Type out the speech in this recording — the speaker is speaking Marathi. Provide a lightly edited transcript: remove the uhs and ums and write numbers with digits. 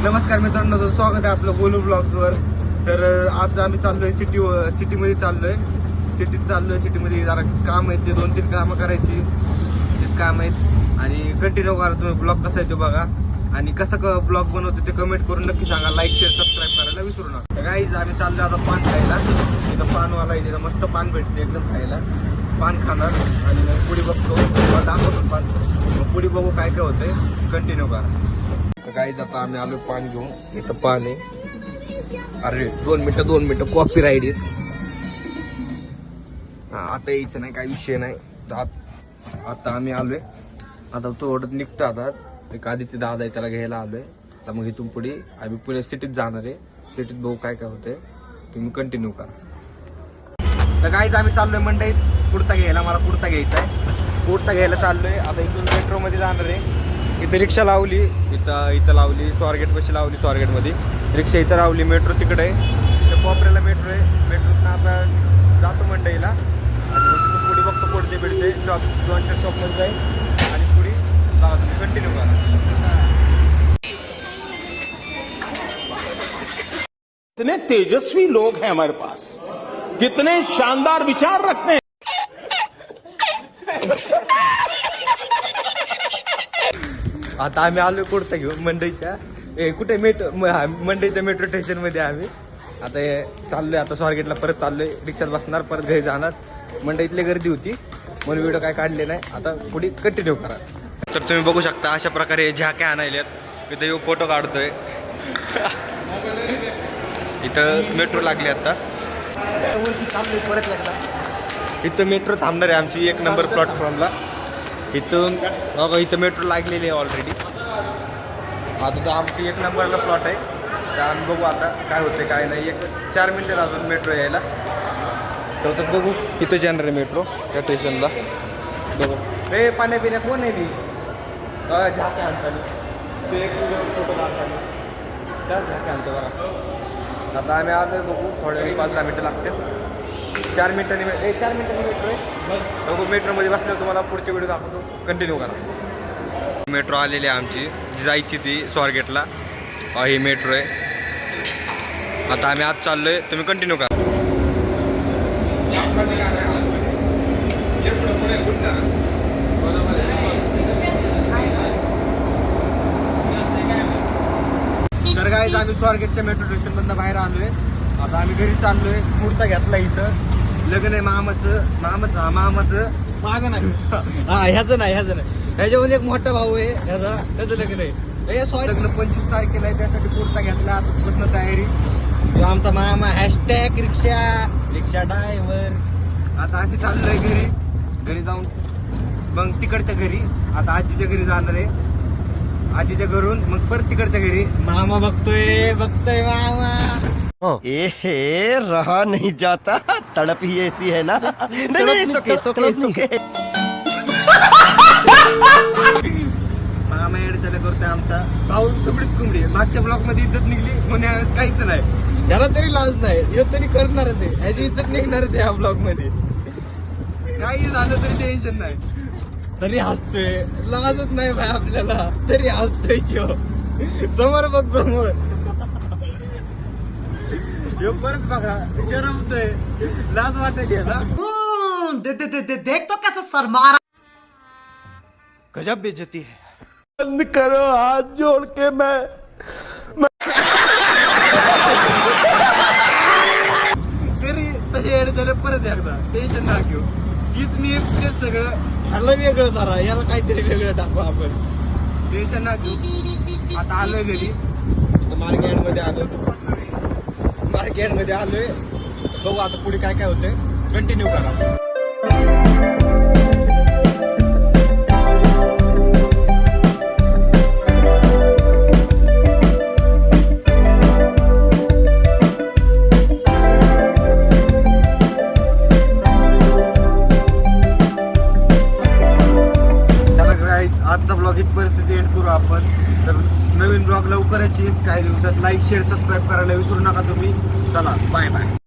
नमस्कार मित्रांनो, स्वागत आहे आपलं गोलू ब्लॉग्सवर. तर आज आम्ही चाललोय सिटीमध्ये चाललोय. सिटीमध्ये जरा काम आहेत, ते 2-3 कामं करायची काम आहेत. आणि कंटिन्यू करा तुम्ही. ब्लॉग कसा आहे ते बघा आणि कसं ब्लॉग बनवतो ते कमेंट करून नक्की सांगा. लाईक शेअर सबस्क्राईब करायला विसरू नका. गाईज आम्ही चाललो आता पान खायला. तिथं पानवाला आहे, तिथं मस्त पान भेटते एकदम खायला. पान खाणार आणि मग पुढे बघतो, दाखवतो पान. मग पुढे बघू काय काय होतंय. कंटिन्यू करा. गाईज आता आम्ही आलो पान घेऊन. इथं पान आहे. अरे 2 मिनिटं कॉपी राईड आहे. आता यायचं नाही, काही विषय नाही. आता आम्ही आलोय. आता थोडं निघतो. आता एक आदित्य दादा आहे, त्याला घ्यायला आलोय. आता मग इथून पुढे आम्ही पुणे सिटीत जाणार आहे. सिटीत बघू काय काय होतंय, तुम्ही कंटिन्यू करा. तर गाईज आम्ही चाललोय मंडईत कुर्ता घ्यायला. मला कुर्ता घ्यायचा आहे. कुर्ता घ्यायला चाललोय. आता इथून मेट्रोमध्ये जाणार आहे. इथं रिक्षा लावली, इथं लावली स्वारगेट पाशी लावली. स्वारगेटमध्ये रिक्षा इथं लावली. मेट्रो तिकडे आहे, इथं कोपऱ्याला मेट्रो आहे. मेट्रोतनं आता जातो मंडईला आणि तिथून पुढे बघतो कोणते भेटते शॉप. 2-4 शॉपमध्ये जाईल आणि पुढे जावा. तुम्ही कंटिन्यू करा. कितने तेजस्वी लोग हैं हमारे पास, कितने शानदार विचार रखते हैं. आता आम्ही आलोय कुर्ता घेऊन मंडईच्या कुठे मंडईच्या मेट्रो स्टेशन मध्ये आम्ही आता चाललोय. आता स्वारगेटला परत चाललोय. रिक्षात बसणार, परत घरी जाणार. मंडईतली गर्दी होती म्हणून व्हिडिओ काय काढले नाही. आता पुढे कंटिन्यू करा. तर तुम्ही बघू शकता अशा प्रकारे झाक्या आणायल्यात. इथं येऊ फोटो काढतोय. इथं मेट्रो लागली आता. वरती चाललोय परत एकदा. इथं मेट्रो थांबणार आहे आमची 1 नंबर प्लॅटफॉर्मला. इथून बघा इथं मेट्रो लागलेली आहे ऑलरेडी. आता तर आमची 1 नंबरला प्लॉट आहे. तर आम्ही बघू आता काय होते काय नाही. 4 मिनिटं अजून मेट्रो यायला. तर बघू इथं जाणार आहे मेट्रो या स्टेशनला. बघू रे पाण्या पिण्या कोण आहे. मी झाक्या आणताना ते एक फोटो काढताना त्या झाक्या आणतो बघा. आता आम्ही आलो. बघू थोड्या 5-10 मिनटं लागतात. 4 मिनिटांनी 4 मिनिटांनी मेट्रो आहे. बघू मेट्रोमध्ये बसल्यावर तुम्हाला पुढचे व्हिडिओ दाखवतो. कंटिन्यू करा. मेट्रो आलेली आहे आमची, जायची ती स्वारगेटला. ही मेट्रो आहे. आता आम्ही आज चाललोय. तुम्ही कंटिन्यू करा. तर गाईज आम्ही स्वारगेटच्या मेट्रो स्टेशन मधनं बाहेर आलोय. आता आम्ही घरी चाललोय. कुर्ता घेतला. इथं लग्न आहे मामाचं माझं नाही. ह्याचं नाही ह्याच्यामध्ये एक मोठा भाऊ आहे त्याचं लग्न आहे. लग्न 25 तारखेला आहे. त्यासाठी कुर्ता घेतला. आता तयारी. आमचा मामा हॅशटॅग रिक्षा ड्रायव्हर. आता आम्ही चाललोय घरी जाऊन मग तिकडच्या घरी. आता आजीच्या घरी जाणार आहे. आजीच्या घरून मग परत तिकडच्या घरी. मामा बघतोय मामा. ए रहा नहीं जाता, तड़प ही ऐसी है ना. नहीं सुके. मामा एडचाला करतोय आमचा भाऊ. सुबडीत कुंबडी. मागच्या ब्लॉक मध्ये इज्जत निघली म्हणून यावेळेस काहीच नाही. त्याला तरी लाज नाही. हे तरी करणारच आहे. ह्याची इज्जत निघणारच आहे या ब्लॉक मध्ये. काही झालं तरी टेन्शन नाही. तरी हसतोय. लाजच नाही भाई आपल्याला, तरी हसतोय. समोर बघ समोर. परत बघा शरमतोय. लाज वाटत देख तो कैसे शर्मा. गजब बेइज्जती है. बंद करो हाथ जोड़ के. मैं तरी तसे अडचण परत एकदा टेन्शन ना घेऊ. हीच मी तेच सगळं ह्याला वेगळं जरा याला काहीतरी वेगळं टाकू आपण. टेन्शन ना घेऊ. आता आलोय घरी. मार्केटमध्ये आलोय. बघू आता पुढे काय काय होतंय. कंटिन्यू करा. आजचा ब्लॉग इथपर्यंत एंड करू आपण. तर नवीन ब्लॉग लवकरच येईल काही दिवसात. लाईक शेअर सबस्क्राईब करायला विसरू नका तुम्ही. चला बाय बाय.